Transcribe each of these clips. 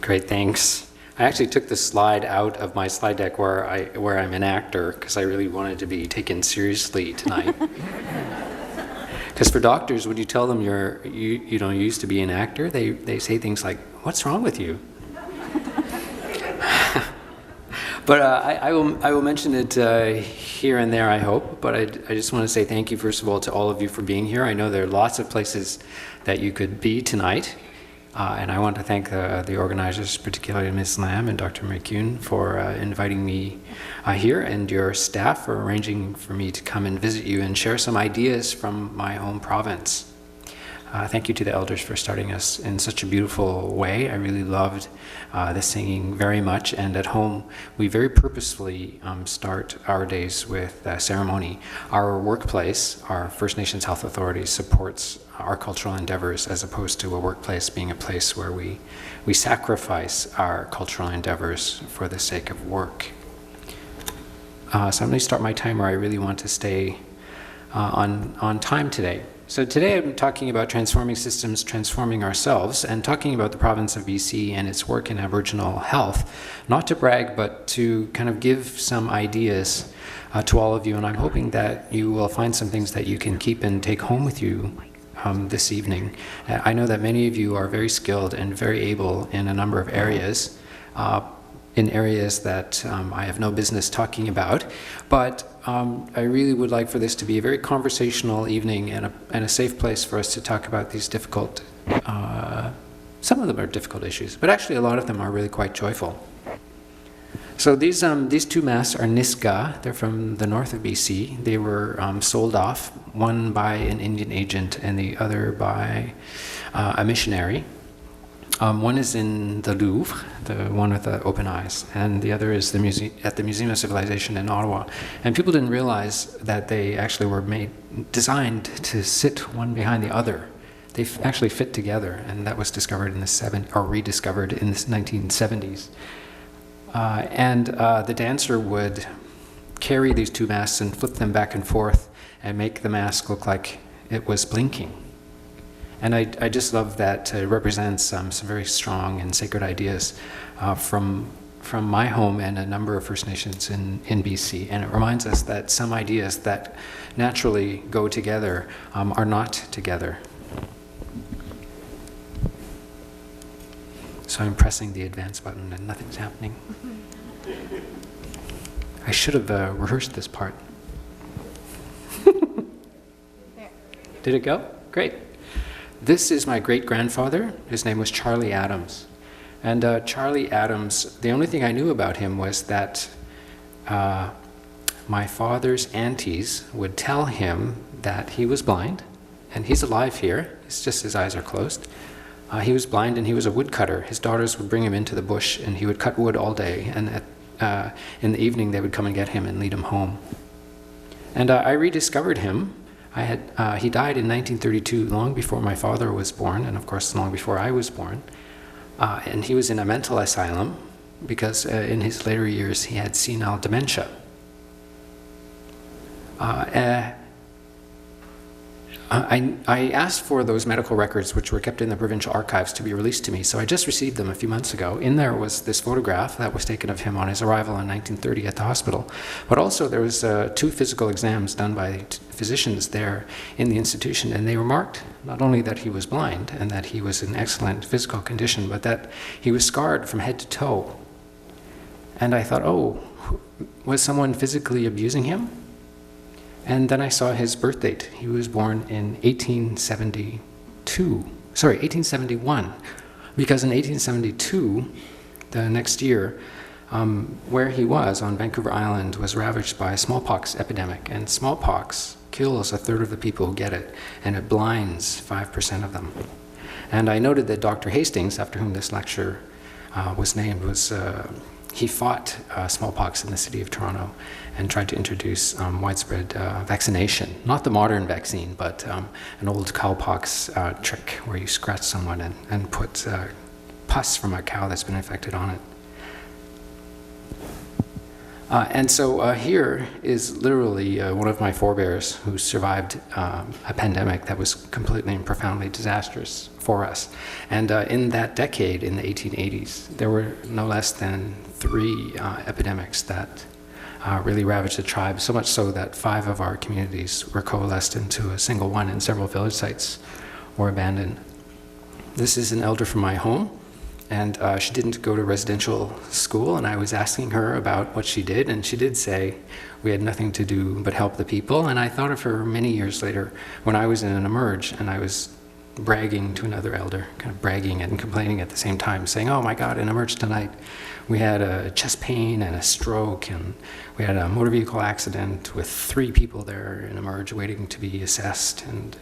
Great, thanks. I actually took the slide out of my slide deck where I'm an actor because I really wanted to be taken seriously tonight. Because for doctors, when you tell them you used to be an actor, they say things like, "What's wrong with you?" But I will mention it here and there, I hope. But I just want to say thank you, first of all, to all of you for being here. I know there are lots of places that you could be tonight. And I want to thank the organizers, particularly Ms. Lam and Dr. McCune, for inviting me here, and your staff for arranging for me to come and visit you and share some ideas from my home province. Thank you to the elders for starting us in such a beautiful way. I really loved the singing very much, and at home we very purposefully start our days with ceremony. Our workplace, our First Nations Health Authority, supports our cultural endeavors as opposed to a workplace being a place where we sacrifice our cultural endeavors for the sake of work. So I'm going to start my timer. I really want to stay on time today. So today I'm talking about transforming systems, transforming ourselves, and talking about the province of BC and its work in Aboriginal health, not to brag, but to kind of give some ideas to all of you, and I'm hoping that you will find some things that you can keep and take home with you this evening. I know that many of you are very skilled and very able in a number of areas, in areas that I have no business talking about, but I really would like for this to be a very conversational evening and a safe place for us to talk about these difficult, some of them are difficult issues, but actually a lot of them are really quite joyful. So these two masks are Niska. They're from the north of BC. They were sold off, one by an Indian agent and the other by a missionary. One is in the Louvre, the one with the open eyes, and the other is at the Museum of Civilization in Ottawa. And people didn't realize that they actually were designed to sit one behind the other. They actually fit together, and that was discovered in rediscovered in the 1970s. And the dancer would carry these two masks and flip them back and forth and make the mask look like it was blinking. And I just love that it represents some very strong and sacred ideas from my home and a number of First Nations in BC. And it reminds us that some ideas that naturally go together are not together. So I'm pressing the advance button and nothing's happening. I should have rehearsed this part. Did it go? Great. This is my great-grandfather. His name was Charlie Adams. And Charlie Adams, the only thing I knew about him was that my father's aunties would tell him that he was blind, and he's alive here. It's just his eyes are closed. He was blind and he was a woodcutter. His daughters would bring him into the bush and he would cut wood all day, and in the evening they would come and get him and lead him home. And I rediscovered him. He died in 1932, long before my father was born, and of course long before I was born. And he was in a mental asylum because in his later years he had senile dementia. I asked for those medical records, which were kept in the provincial archives, to be released to me, so I just received them a few months ago. In there was this photograph that was taken of him on his arrival in 1930 at the hospital, but also there was 2 physical exams done by physicians there in the institution, and they remarked not only that he was blind and that he was in excellent physical condition, but that he was scarred from head to toe. And I thought, oh, was someone physically abusing him? And then I saw his birth date. He was born in 1871, because in 1872, the next year, where he was on Vancouver Island was ravaged by a smallpox epidemic, and smallpox kills 1/3 of the people who get it, and it blinds 5% of them. And I noted that Dr. Hastings, after whom this lecture was named, he fought smallpox in the city of Toronto and tried to introduce widespread vaccination. Not the modern vaccine, but an old cowpox trick where you scratch someone and put pus from a cow that's been infected on it. And so here is literally one of my forebears who survived a pandemic that was completely and profoundly disastrous for us. And in that decade, in the 1880s, there were no less than 3 epidemics that really ravaged the tribe, so much so that 5 of our communities were coalesced into a single one, and several village sites were abandoned. This is an elder from my home, and she didn't go to residential school, and I was asking her about what she did, and she did say we had nothing to do but help the people. And I thought of her many years later when I was in an emerge, and I was bragging to another elder, kind of bragging and complaining at the same time, saying, oh my God, in emerge tonight we had a chest pain and a stroke, and we had a motor vehicle accident with 3 people there in emerge waiting to be assessed, and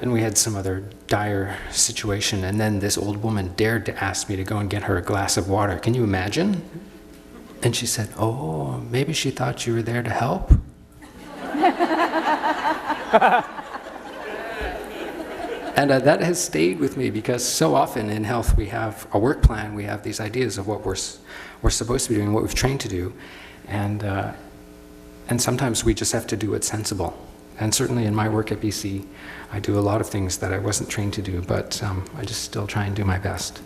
we had some other dire situation. And then this old woman dared to ask me to go and get her a glass of water. Can you imagine? And she said, oh, maybe she thought you were there to help. And that has stayed with me, because so often in health we have a work plan, we have these ideas of what we're supposed to be doing, what we've trained to do, and sometimes we just have to do what's sensible. And certainly in my work at BC, I do a lot of things that I wasn't trained to do, but I just still try and do my best.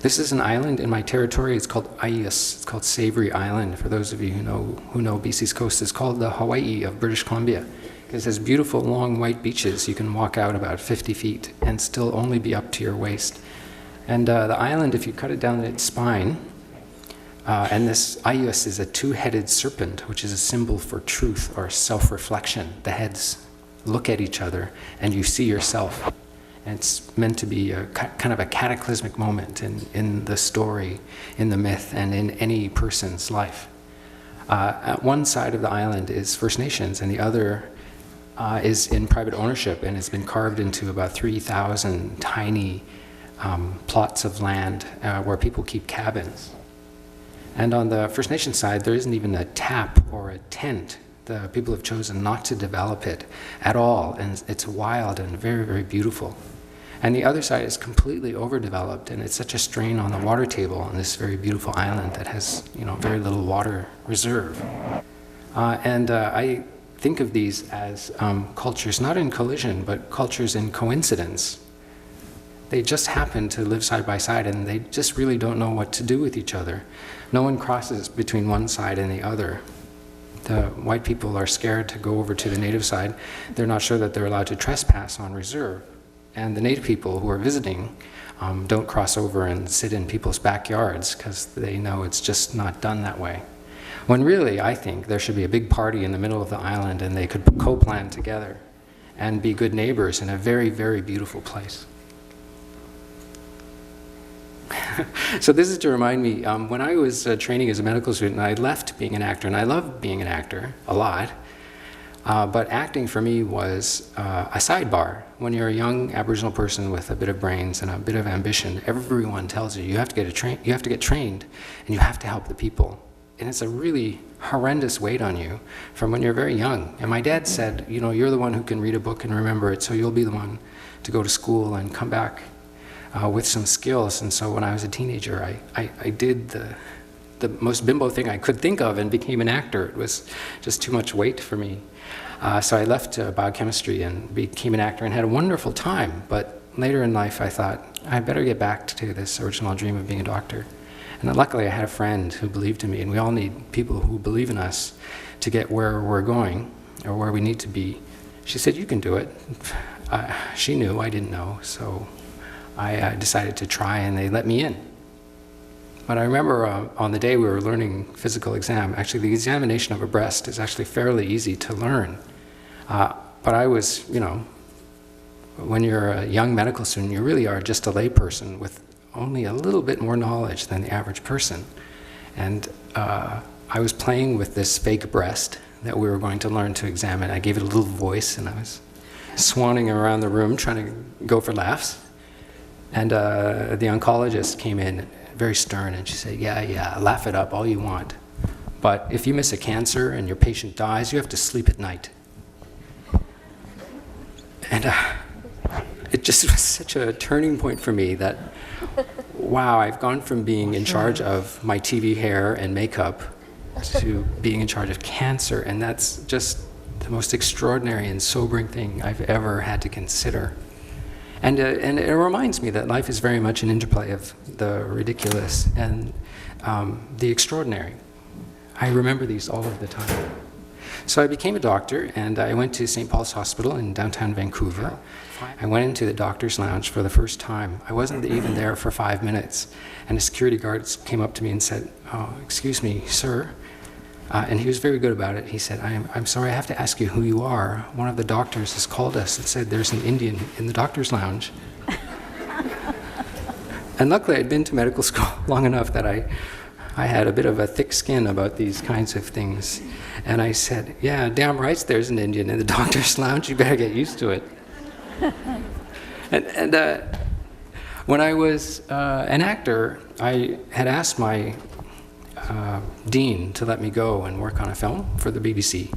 This is an island in my territory. It's called Aius. It's called Savory Island. For those of you who know BC's coast, it's called the Hawaii of British Columbia, because it has beautiful long white beaches. You can walk out about 50 feet and still only be up to your waist. And the island, if you cut it down its spine, and this Aius is a 2-headed serpent, which is a symbol for truth or self-reflection. The heads look at each other and you see yourself. And it's meant to be a kind of a cataclysmic moment in the story, in the myth, and in any person's life. At one side of the island is First Nations, and the other is in private ownership, and it's been carved into about 3,000 tiny plots of land where people keep cabins. And on the First Nation side, there isn't even a tap or a tent. The people have chosen not to develop it at all, and it's wild and very, very beautiful. And the other side is completely overdeveloped, and it's such a strain on the water table on this very beautiful island that has, very little water reserve. I think of these as cultures not in collision, but cultures in coincidence. They just happen to live side by side, and they just really don't know what to do with each other. No one crosses between one side and the other. The white people are scared to go over to the native side. They're not sure that they're allowed to trespass on reserve. And the native people who are visiting don't cross over and sit in people's backyards, because they know it's just not done that way. When really, I think there should be a big party in the middle of the island, and they could co-plan together and be good neighbors in a very, very beautiful place. So this is to remind me, when I was training as a medical student, I left being an actor, and I loved being an actor a lot, but acting for me was a sidebar. When you're a young Aboriginal person with a bit of brains and a bit of ambition, everyone tells you you have to get trained, and you have to help the people. And it's a really horrendous weight on you from when you're very young. And my dad said, you're the one who can read a book and remember it, so you'll be the one to go to school and come back with some skills. And so when I was a teenager, I did the most bimbo thing I could think of and became an actor. It was just too much weight for me. So I left biochemistry and became an actor and had a wonderful time. But later in life, I thought, I better get back to this original dream of being a doctor. And luckily, I had a friend who believed in me, and we all need people who believe in us to get where we're going or where we need to be. She said, you can do it. She knew, I didn't know, so I decided to try, and they let me in. But I remember on the day we were learning physical exam, actually the examination of a breast is actually fairly easy to learn. But I was, when you're a young medical student, you really are just a layperson with only a little bit more knowledge than the average person. And I was playing with this fake breast that we were going to learn to examine. I gave it a little voice, and I was swanning around the room trying to go for laughs. And the oncologist came in very stern, and she said, yeah, laugh it up all you want. But if you miss a cancer and your patient dies, you have to sleep at night. And it just was such a turning point for me that, wow, I've gone from being in charge of my TV hair and makeup to being in charge of cancer, and that's just the most extraordinary and sobering thing I've ever had to consider. And it reminds me that life is very much an interplay of the ridiculous and the extraordinary. I remember these all of the time. So I became a doctor, and I went to St. Paul's Hospital in downtown Vancouver. I went into the doctor's lounge for the first time. I wasn't even there for 5 minutes, and a security guard came up to me and said, "Oh, excuse me, sir." And he was very good about it. He said, I'm sorry, I have to ask you who you are. One of the doctors has called us and said there's an Indian in the doctor's lounge. And luckily I'd been to medical school long enough that I had a bit of a thick skin about these kinds of things. And I said, yeah, damn right there's an Indian in the doctor's lounge. You better get used to it. And when I was an actor, I had asked my dean to let me go and work on a film for the BBC.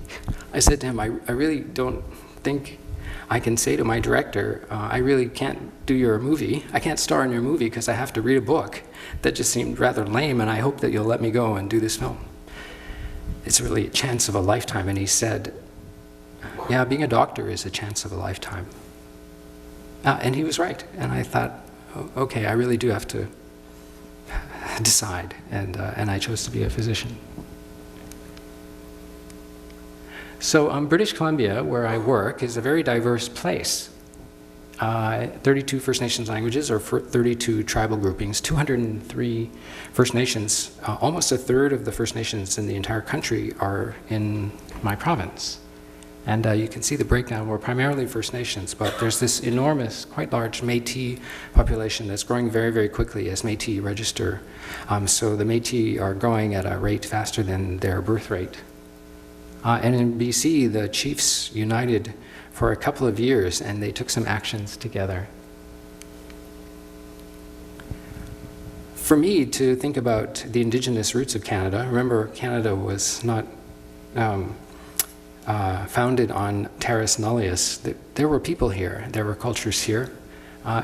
I said to him, I really don't think I can say to my director, I really can't do your movie. I can't star in your movie because I have to read a book. That just seemed rather lame, and I hope that you'll let me go and do this film. It's really a chance of a lifetime. And he said, yeah, being a doctor is a chance of a lifetime. And he was right. And I thought, okay, I really do have to decide, and I chose to be a physician. So British Columbia, where I work, is a very diverse place. 32 First Nations languages, or 32 tribal groupings, 203 First Nations. Almost a third of the First Nations in the entire country are in my province. And you can see the breakdown. We're primarily First Nations, but there's this enormous, quite large Métis population that's growing very, very quickly as Métis register. So the Métis are growing at a rate faster than their birth rate. And in BC, the chiefs united for a couple of years, and they took some actions together. For me to think about the Indigenous roots of Canada, remember Canada was not founded on terra nullius. There were people here, there were cultures here.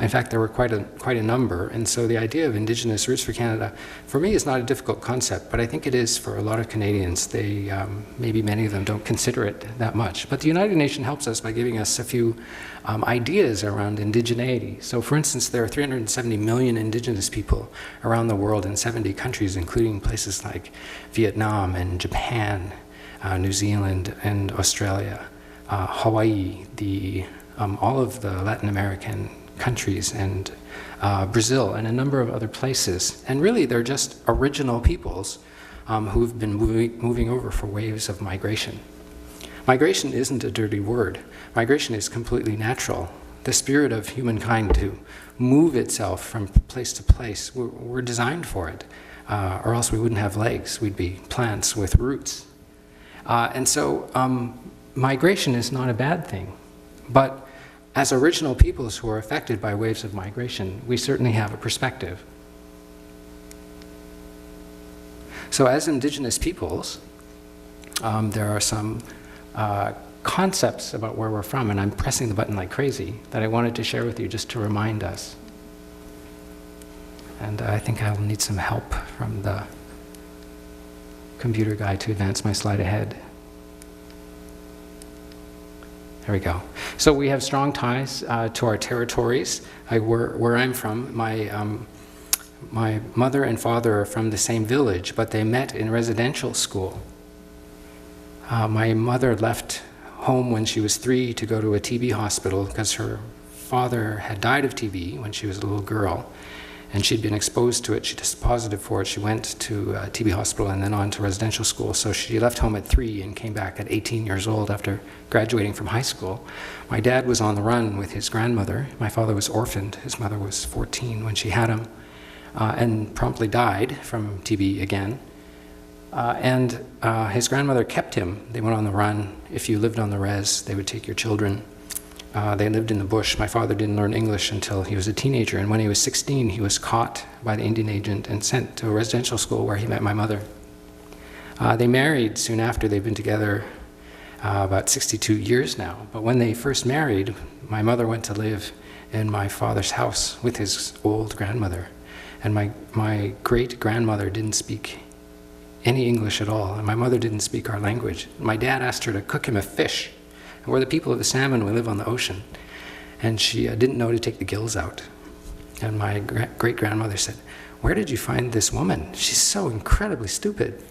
In fact, there were quite a number, and so the idea of Indigenous roots for Canada, for me, is not a difficult concept, but I think it is for a lot of Canadians. They, maybe many of them don't consider it that much. But the United Nations helps us by giving us a few ideas around indigeneity. So for instance, there are 370 million Indigenous people around the world in 70 countries, including places like Vietnam and Japan, New Zealand and Australia, Hawaii, all of the Latin American countries, and Brazil, and a number of other places. And really, they're just original peoples who've been moving over for waves of migration. Migration isn't a dirty word. Migration is completely natural. The spirit of humankind to move itself from place to place, we're designed for it, or else we wouldn't have legs. We'd be plants with roots. And so migration is not a bad thing. But as original peoples who are affected by waves of migration, we certainly have a perspective. So as Indigenous peoples, there are some concepts about where we're from, and I'm pressing the button like crazy, that I wanted to share with you just to remind us. And I think I'll need some help from the computer guy to advance my slide ahead. There we go. So we have strong ties to our territories. Where I'm from, my mother and father are from the same village, but they met in residential school. My mother left home when she was 3 to go to a TB hospital because her father had died of TB when she was a little girl, and she'd been exposed to it. She tested positive for it. She went to a TB hospital and then on to residential school. So she left home at 3 and came back at 18 years old after graduating from high school. My dad was on the run with his grandmother. My father was orphaned. His mother was 14 when she had him, and promptly died from TB again. And his grandmother kept him. They went on the run. If you lived on the res, they would take your children. They lived in the bush. My father didn't learn English until he was a teenager, and when he was 16, he was caught by the Indian agent and sent to a residential school where he met my mother. They married soon after. They've been together about 62 years now. But when they first married, my mother went to live in my father's house with his old grandmother. And my great-grandmother didn't speak any English at all, and my mother didn't speak our language. My dad asked her to cook him a fish. And we're the people of the salmon, we live on the ocean. And she didn't know to take the gills out. And my great-grandmother said, "Where did you find this woman? She's so incredibly stupid."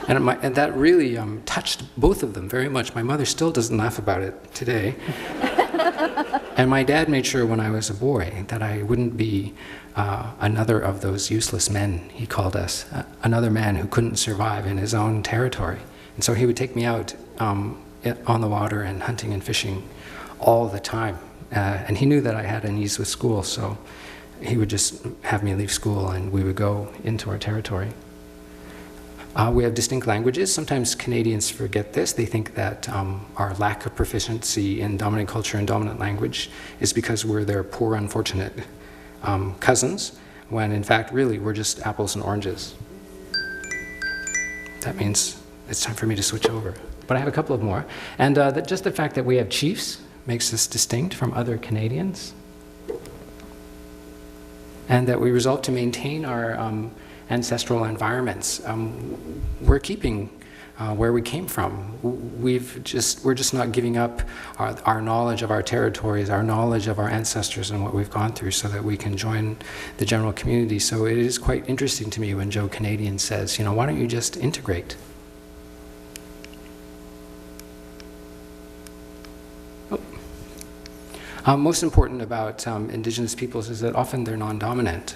And that really touched both of them very much. My mother still doesn't laugh about it today. And my dad made sure when I was a boy that I wouldn't be another of those useless men, he called us, another man who couldn't survive in his own territory. And so he would take me out on the water and hunting and fishing all the time. And he knew that I had an ease with school, so he would just have me leave school and we would go into our territory. We have distinct languages. Sometimes Canadians forget this. They think that our lack of proficiency in dominant culture and dominant language is because we're their poor, unfortunate cousins, when in fact, really, we're just apples and oranges. That means it's time for me to switch over. But I have a couple of more. And just the fact that we have chiefs makes us distinct from other Canadians. And that we resolve to maintain our ancestral environments. We're keeping where we came from. We're just not giving up our knowledge of our territories, our knowledge of our ancestors and what we've gone through so that we can join the general community. So it is quite interesting to me when Joe Canadian says, you know, why don't you just integrate? Most important about Indigenous peoples is that often they're non-dominant.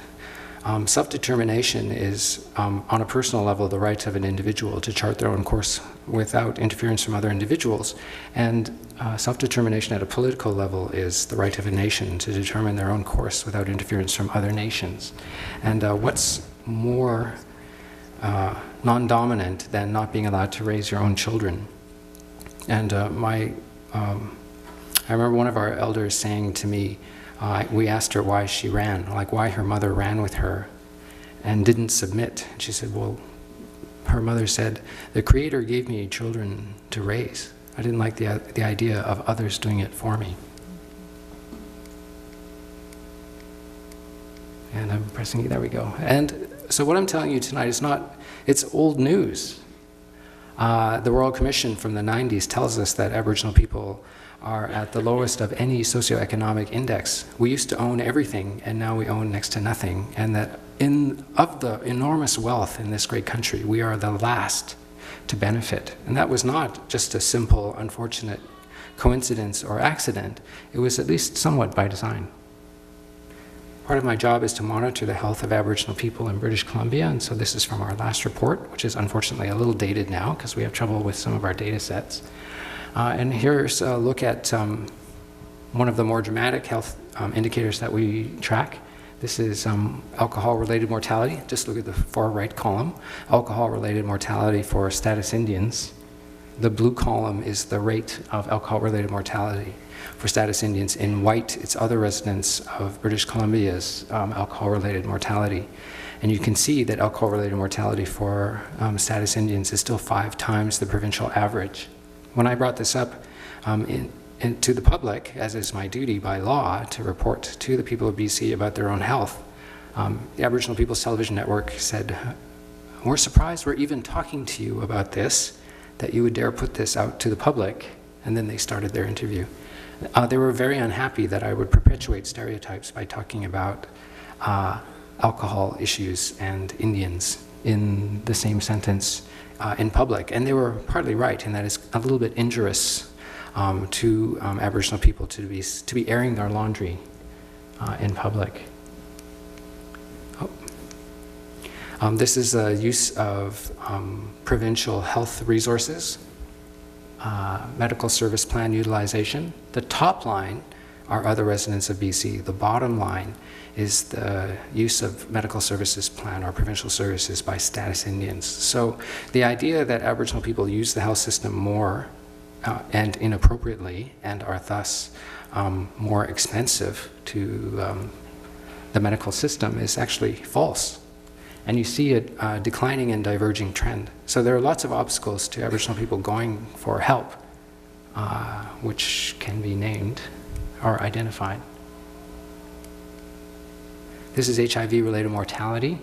Self-determination is, on a personal level, the right of an individual to chart their own course without interference from other individuals. And self-determination at a political level is the right of a nation to determine their own course without interference from other nations. And what's more non-dominant than not being allowed to raise your own children? And I remember one of our elders saying to me, we asked her why she ran, like why her mother ran with her and didn't submit. And she said, well, her mother said, the Creator gave me children to raise. I didn't like the idea of others doing it for me. And I'm pressing E, there we go. And so what I'm telling you tonight is it's old news. The Royal Commission from the 90s tells us that Aboriginal people are at the lowest of any socioeconomic index. We used to own everything, and now we own next to nothing. And that of the enormous wealth in this great country, we are the last to benefit. And that was not just a simple, unfortunate coincidence or accident. It was at least somewhat by design. Part of my job is to monitor the health of Aboriginal people in British Columbia, and so this is from our last report, which is unfortunately a little dated now because we have trouble with some of our data sets. And here's a look at one of the more dramatic health indicators that we track. This is alcohol-related mortality. Just look at the far right column. Alcohol-related mortality for status Indians. The blue column is the rate of alcohol-related mortality for status Indians. In white, it's other residents of British Columbia's alcohol-related mortality. And you can see that alcohol-related mortality for status Indians is still 5 times the provincial average. When I brought this up to the public, as is my duty by law to report to the people of BC about their own health, the Aboriginal People's Television Network said, "We're surprised we're even talking to you about this, that you would dare put this out to the public." And then they started their interview. They were very unhappy that I would perpetuate stereotypes by talking about alcohol issues and Indians in the same sentence in public. And they were partly right in that it's a little bit injurious to Aboriginal people to be airing their laundry in public. This is a use of provincial health resources, medical service plan utilization. The top line are other residents of BC. The bottom line is the use of medical services plan or provincial services by status Indians. So the idea that Aboriginal people use the health system more and inappropriately and are thus more expensive to the medical system is actually false. And you see a declining and diverging trend. So there are lots of obstacles to Aboriginal people going for help, which can be named or identified. This is HIV-related mortality.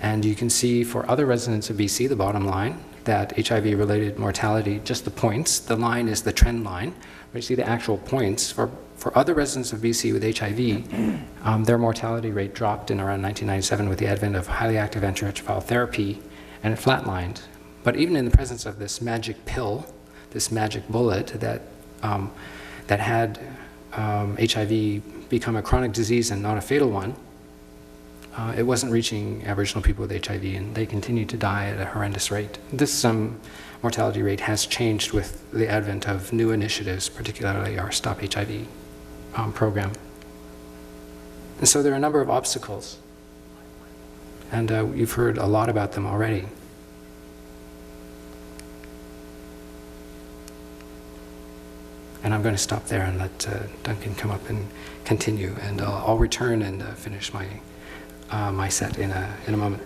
And you can see for other residents of BC, the bottom line, that HIV-related mortality, just the points, the line is the trend line, where you see the actual points. For other residents of BC with HIV, their mortality rate dropped in around 1997 with the advent of highly active antiretroviral therapy, and it flatlined. But even in the presence of this magic pill, this magic bullet that, that had HIV become a chronic disease and not a fatal one, it wasn't reaching Aboriginal people with HIV, and they continued to die at a horrendous rate. This mortality rate has changed with the advent of new initiatives, particularly our Stop HIV program. And so there are a number of obstacles, and you've heard a lot about them already. And I'm going to stop there and let Duncan come up and continue, and I'll return and finish my my set in a moment.